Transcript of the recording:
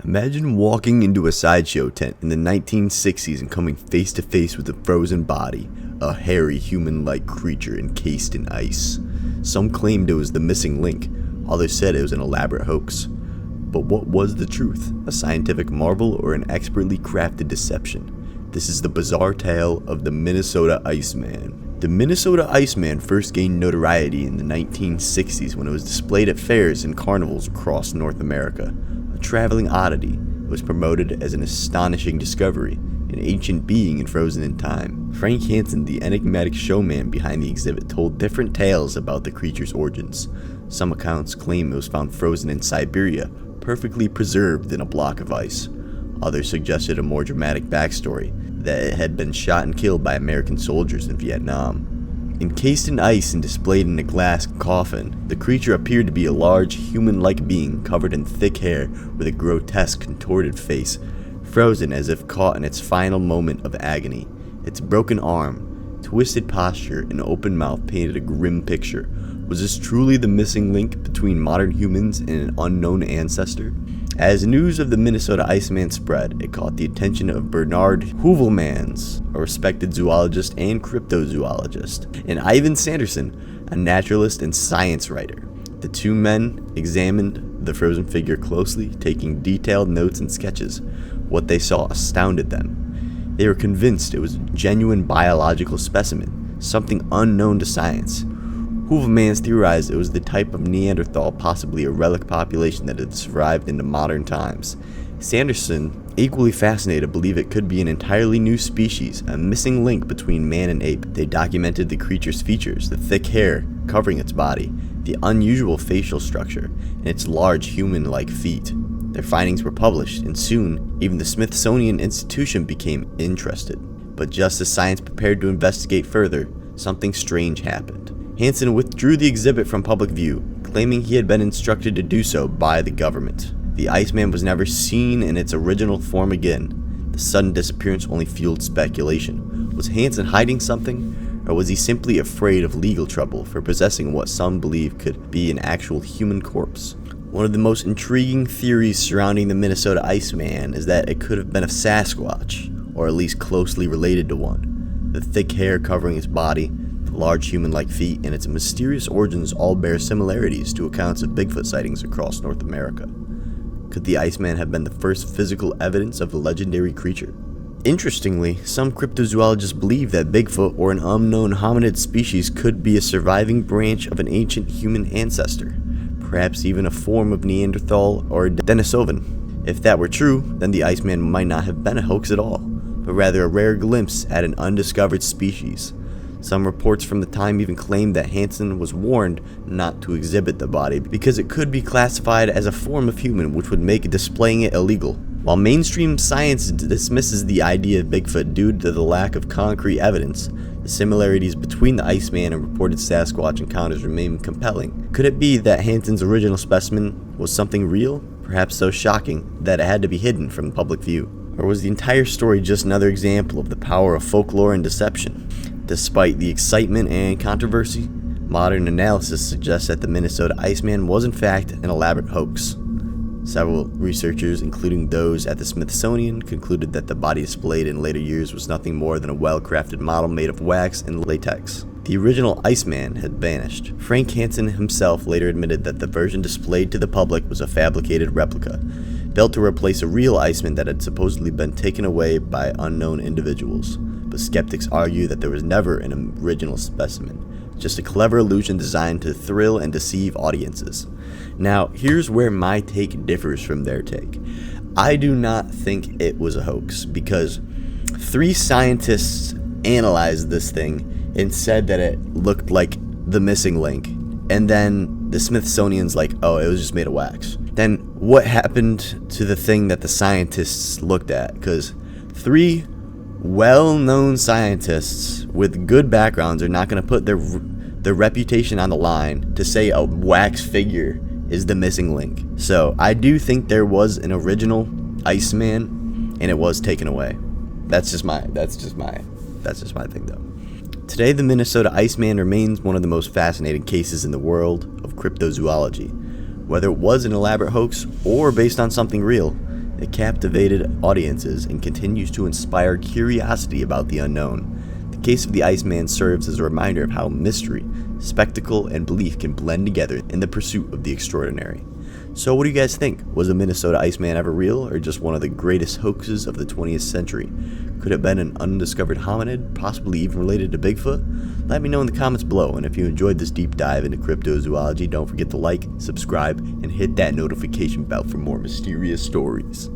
Imagine walking into a sideshow tent in the 1960s and coming face to face with a frozen body, a hairy human-like creature encased in ice. Some claimed it was the missing link, others said it was an elaborate hoax. But what was the truth? A scientific marvel or an expertly crafted deception? This is the bizarre tale of the Minnesota Iceman. The Minnesota Iceman first gained notoriety in the 1960s when it was displayed at fairs and carnivals across North America. A traveling oddity, it was promoted as an astonishing discovery, an ancient being frozen in time. Frank Hansen, the enigmatic showman behind the exhibit, told different tales about the creature's origins. Some accounts claim it was found frozen in Siberia, perfectly preserved in a block of ice. Others suggested a more dramatic backstory, that it had been shot and killed by American soldiers in Vietnam. Encased in ice and displayed in a glass coffin, the creature appeared to be a large, human-like being covered in thick hair with a grotesque, contorted face, frozen as if caught in its final moment of agony. Its broken arm, twisted posture, and open mouth painted a grim picture. Was this truly the missing link between modern humans and an unknown ancestor? As news of the Minnesota Iceman spread, it caught the attention of Bernard Heuvelmans, a respected zoologist and cryptozoologist, and Ivan Sanderson, a naturalist and science writer. The two men examined the frozen figure closely, taking detailed notes and sketches. What they saw astounded them. They were convinced it was a genuine biological specimen, something unknown to science. Heuvelmans theorized it was the type of Neanderthal, possibly a relic population that had survived into modern times. Sanderson, equally fascinated, believed it could be an entirely new species, a missing link between man and ape. They documented the creature's features, the thick hair covering its body, the unusual facial structure, and its large human-like feet. Their findings were published, and soon, even the Smithsonian Institution became interested. But just as science prepared to investigate further, something strange happened. Hansen withdrew the exhibit from public view, claiming he had been instructed to do so by the government. The Iceman was never seen in its original form again. The sudden disappearance only fueled speculation. Was Hansen hiding something, or was he simply afraid of legal trouble for possessing what some believe could be an actual human corpse? One of the most intriguing theories surrounding the Minnesota Iceman is that it could have been a Sasquatch, or at least closely related to one. The thick hair covering its body, large human-like feet, and its mysterious origins all bear similarities to accounts of Bigfoot sightings across North America. Could the Iceman have been the first physical evidence of the legendary creature? Interestingly, some cryptozoologists believe that Bigfoot or an unknown hominid species could be a surviving branch of an ancient human ancestor, perhaps even a form of Neanderthal or Denisovan. If that were true, then the Iceman might not have been a hoax at all, but rather a rare glimpse at an undiscovered species. Some reports from the time even claimed that Hansen was warned not to exhibit the body because it could be classified as a form of human, which would make displaying it illegal. While mainstream science dismisses the idea of Bigfoot due to the lack of concrete evidence, the similarities between the Iceman and reported Sasquatch encounters remain compelling. Could it be that Hansen's original specimen was something real, perhaps so shocking that it had to be hidden from public view? Or was the entire story just another example of the power of folklore and deception? Despite the excitement and controversy, modern analysis suggests that the Minnesota Iceman was in fact an elaborate hoax. Several researchers, including those at the Smithsonian, concluded that the body displayed in later years was nothing more than a well-crafted model made of wax and latex. The original Iceman had vanished. Frank Hansen himself later admitted that the version displayed to the public was a fabricated replica, built to replace a real Iceman that had supposedly been taken away by unknown individuals. But skeptics argue that there was never an original specimen, just a clever illusion designed to thrill and deceive audiences. Now, here's where my take differs from their take. I do not think it was a hoax, because 3 scientists analyzed this thing and said that it looked like the missing link. And then the Smithsonian's like, oh, it was just made of wax. Then what happened to the thing that the scientists looked at? Because 3 well-known scientists with good backgrounds are not going to put their reputation on the line to say a wax figure is the missing link. So I do think there was an original Iceman, and it was taken away. That's just my thing, though. Today, the Minnesota Iceman remains one of the most fascinating cases in the world of cryptozoology. Whether it was an elaborate hoax or based on something real, It captivated audiences and continues to inspire curiosity about the unknown. The case of the Iceman serves as a reminder of how mystery, spectacle, and belief can blend together in the pursuit of the extraordinary. So what do you guys think? Was the Minnesota Iceman ever real, or just one of the greatest hoaxes of the 20th century? Could it have been an undiscovered hominid, possibly even related to Bigfoot? Let me know in the comments below, and if you enjoyed this deep dive into cryptozoology, don't forget to like, subscribe, and hit that notification bell for more mysterious stories.